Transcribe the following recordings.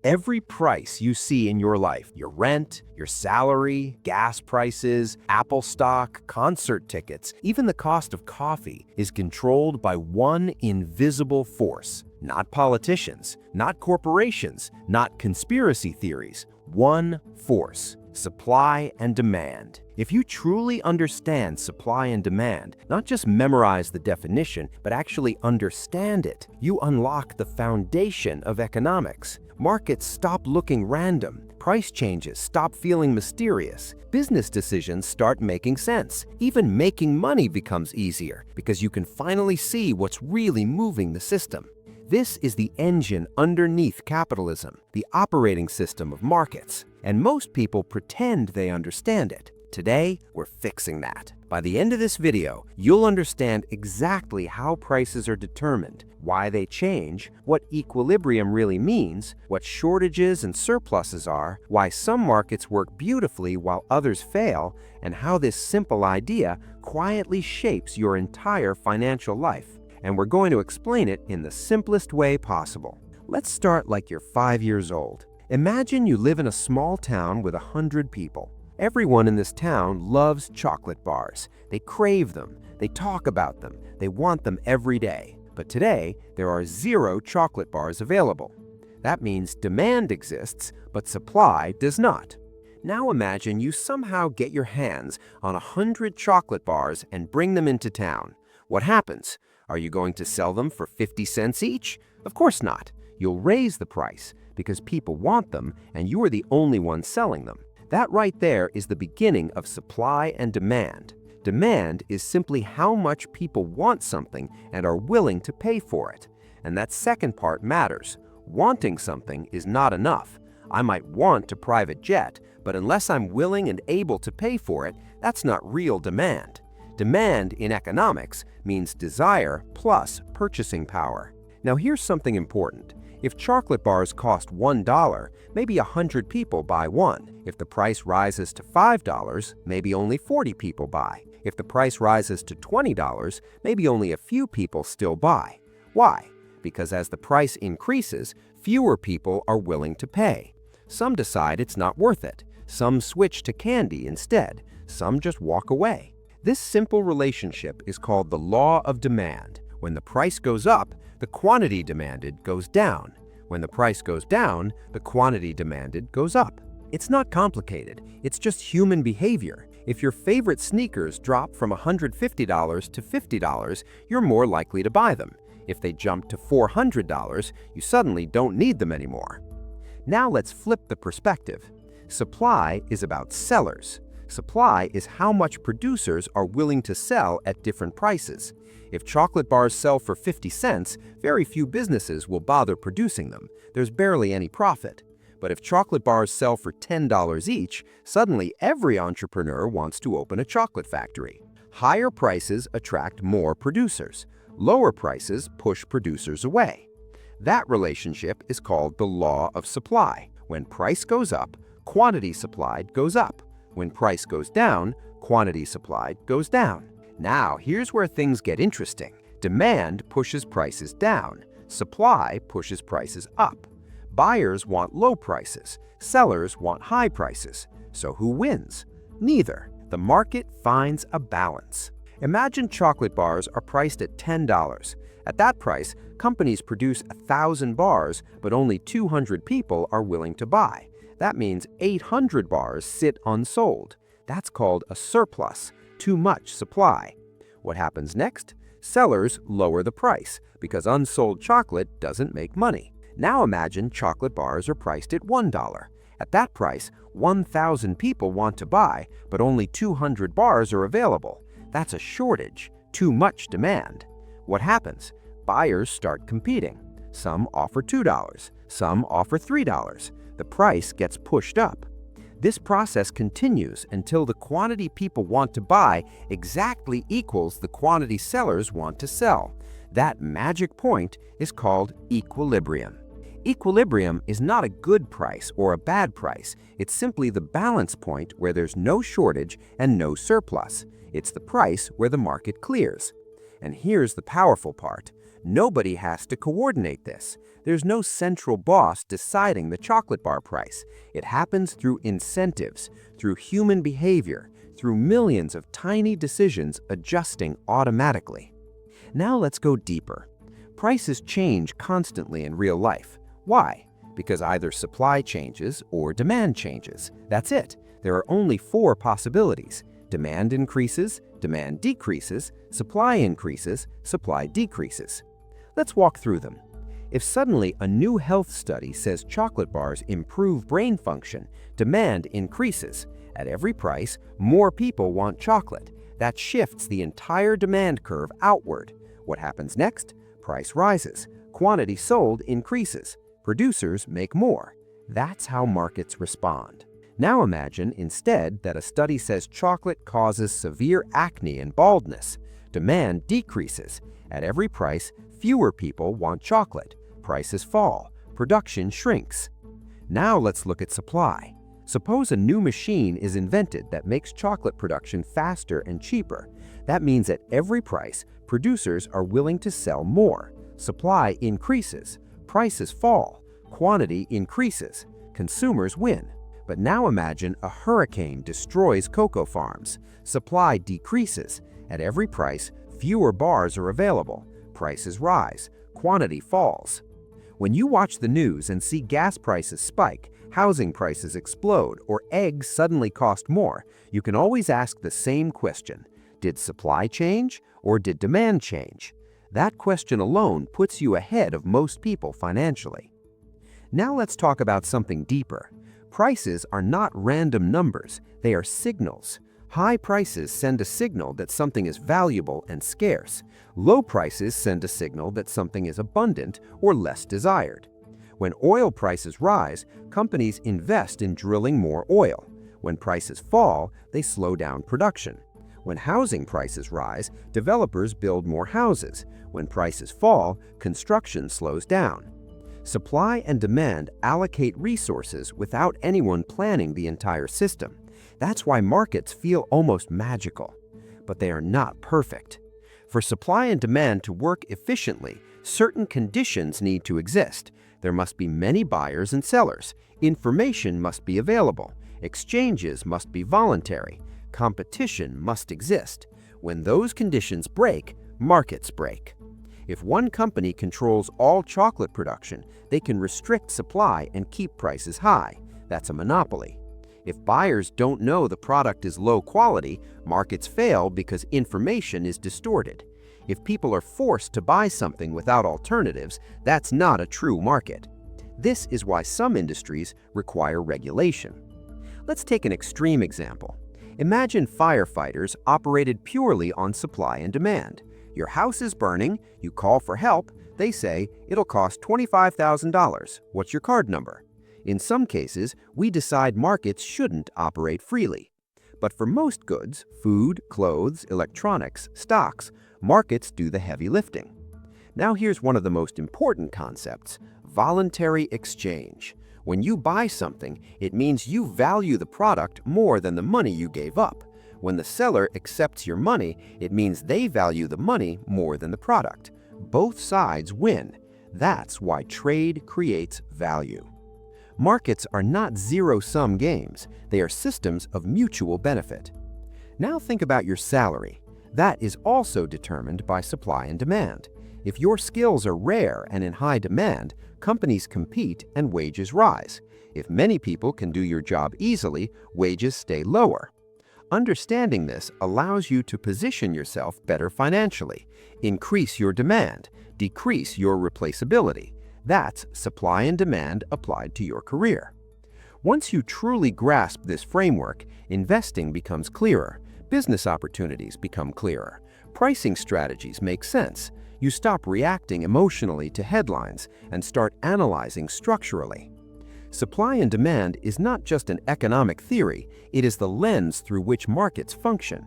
Every price you see in your life, your rent, your salary, gas prices, Apple stock, concert tickets, even the cost of coffee, is controlled by one invisible force. Not politicians, not corporations, not conspiracy theories. One force: supply and demand. If you truly understand supply and demand, not just memorize the definition, but actually understand it, you unlock the foundation of economics. Markets stop looking random. Price changes stop feeling mysterious. Business decisions start making sense. Even making money becomes easier because you can finally see what's really moving the system. This is the engine underneath capitalism, the operating system of markets, and most people pretend they understand it. Today, we're fixing that. By the end of this video, you'll understand exactly how prices are determined, why they change, what equilibrium really means, what shortages and surpluses are, why some markets work beautifully while others fail, and how this simple idea quietly shapes your entire financial life. And we're going to explain it in the simplest way possible. Let's start like you're 5 years old. Imagine you live in a small town with 100 people. Everyone in this town loves chocolate bars. They crave them, they talk about them, they want them every day. But today, there are 0 chocolate bars available. That means demand exists, but supply does not. Now imagine you somehow get your hands on 100 chocolate bars and bring them into town. What happens? Are you going to sell them for 50 cents each? Of course not. You'll raise the price because people want them and you are the only one selling them. That right there is the beginning of supply and demand. Demand is simply how much people want something and are willing to pay for it. And that second part matters. Wanting something is not enough. I might want a private jet, but unless I'm willing and able to pay for it, that's not real demand. Demand in economics means desire plus purchasing power. Now here's something important. If chocolate bars cost $1, maybe 100 people buy one. If the price rises to $5, maybe only 40 people buy. If the price rises to $20, maybe only a few people still buy. Why? Because as the price increases, fewer people are willing to pay. Some decide it's not worth it. Some switch to candy instead. Some just walk away. This simple relationship is called the law of demand. When the price goes up, the quantity demanded goes down. When the price goes down, the quantity demanded goes up. It's not complicated. It's just human behavior. If your favorite sneakers drop from $150 to $50, you're more likely to buy them. If they jump to $400, you suddenly don't need them anymore. Now let's flip the perspective. Supply is about sellers. Supply is how much producers are willing to sell at different prices. If chocolate bars sell for 50 cents, very few businesses will bother producing them. There's barely any profit. But if chocolate bars sell for $10 each, suddenly every entrepreneur wants to open a chocolate factory. Higher prices attract more producers. Lower prices push producers away. That relationship is called the law of supply. When price goes up, quantity supplied goes up. When price goes down, quantity supplied goes down. Now, here's where things get interesting. Demand pushes prices down. Supply pushes prices up. Buyers want low prices. Sellers want high prices. So who wins? Neither. The market finds a balance. Imagine chocolate bars are priced at $10. At that price, companies produce 1,000 bars, but only 200 people are willing to buy. That means 800 bars sit unsold. That's called a surplus, too much supply. What happens next? Sellers lower the price because unsold chocolate doesn't make money. Now imagine chocolate bars are priced at $1. At that price, 1,000 people want to buy, but only 200 bars are available. That's a shortage, too much demand. What happens? Buyers start competing. Some offer $2, some offer $3. The price gets pushed up. This process continues until the quantity people want to buy exactly equals the quantity sellers want to sell. That magic point is called equilibrium. Equilibrium is not a good price or a bad price. It's simply the balance point where there's no shortage and no surplus. It's the price where the market clears. And here's the powerful part. Nobody has to coordinate this. There's no central boss deciding the chocolate bar price. It happens through incentives, through human behavior, through millions of tiny decisions adjusting automatically. Now let's go deeper. Prices change constantly in real life. Why? Because either supply changes or demand changes. That's it. There are only four possibilities. Demand increases, demand decreases, supply increases, supply decreases. Let's walk through them. If suddenly a new health study says chocolate bars improve brain function, demand increases. At every price, more people want chocolate. That shifts the entire demand curve outward. What happens next? Price rises. Quantity sold increases. Producers make more. That's how markets respond. Now imagine instead that a study says chocolate causes severe acne and baldness. Demand decreases. At every price, fewer people want chocolate. Prices fall. Production shrinks. Now let's look at supply. Suppose a new machine is invented that makes chocolate production faster and cheaper. That means at every price, producers are willing to sell more. Supply increases. Prices fall. Quantity increases. Consumers win. But now imagine a hurricane destroys cocoa farms. Supply decreases. At every price, fewer bars are available. Prices rise. Quantity falls. When you watch the news and see gas prices spike, housing prices explode, or eggs suddenly cost more, you can always ask the same question. Did supply change or did demand change? That question alone puts you ahead of most people financially. Now let's talk about something deeper. Prices are not random numbers, they are signals. High prices send a signal that something is valuable and scarce. Low prices send a signal that something is abundant or less desired. When oil prices rise, companies invest in drilling more oil. When prices fall, they slow down production. When housing prices rise, developers build more houses. When prices fall, construction slows down. Supply and demand allocate resources without anyone planning the entire system. That's why markets feel almost magical. But they are not perfect. For supply and demand to work efficiently, certain conditions need to exist. There must be many buyers and sellers. Information must be available. Exchanges must be voluntary. Competition must exist. When those conditions break, markets break. If one company controls all chocolate production, they can restrict supply and keep prices high. That's a monopoly. If buyers don't know the product is low quality, markets fail because information is distorted. If people are forced to buy something without alternatives, that's not a true market. This is why some industries require regulation. Let's take an extreme example. Imagine firefighters operated purely on supply and demand. Your house is burning, you call for help, they say, it'll cost $25,000. What's your card number? In some cases, we decide markets shouldn't operate freely. But for most goods, food, clothes, electronics, stocks, markets do the heavy lifting. Now here's one of the most important concepts: voluntary exchange. When you buy something, it means you value the product more than the money you gave up. When the seller accepts your money, it means they value the money more than the product. Both sides win. That's why trade creates value. Markets are not zero-sum games. They are systems of mutual benefit. Now think about your salary. That is also determined by supply and demand. If your skills are rare and in high demand, companies compete and wages rise. If many people can do your job easily, wages stay lower. Understanding this allows you to position yourself better financially, increase your demand, decrease your replaceability. That's supply and demand applied to your career. Once you truly grasp this framework, investing becomes clearer, business opportunities become clearer, pricing strategies make sense. You stop reacting emotionally to headlines and start analyzing structurally. Supply and demand is not just an economic theory, it is the lens through which markets function.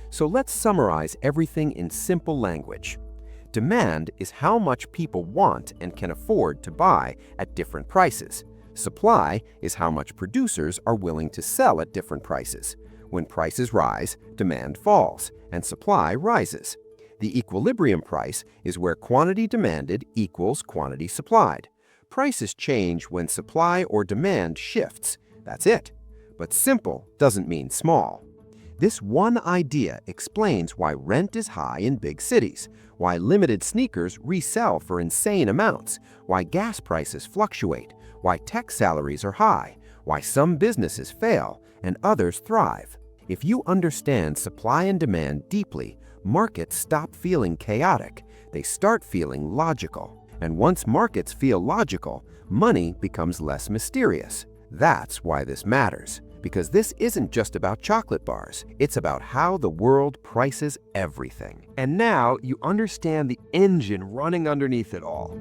So let's summarize everything in simple language. Demand is how much people want and can afford to buy at different prices. Supply is how much producers are willing to sell at different prices. When prices rise, demand falls, and supply rises. The equilibrium price is where quantity demanded equals quantity supplied. Prices change when supply or demand shifts. That's it. But simple doesn't mean small. This one idea explains why rent is high in big cities, why limited sneakers resell for insane amounts, why gas prices fluctuate, why tech salaries are high, why some businesses fail and others thrive. If you understand supply and demand deeply, markets stop feeling chaotic. They start feeling logical. And once markets feel logical, money becomes less mysterious. That's why this matters. Because this isn't just about chocolate bars. It's about how the world prices everything. And now you understand the engine running underneath it all.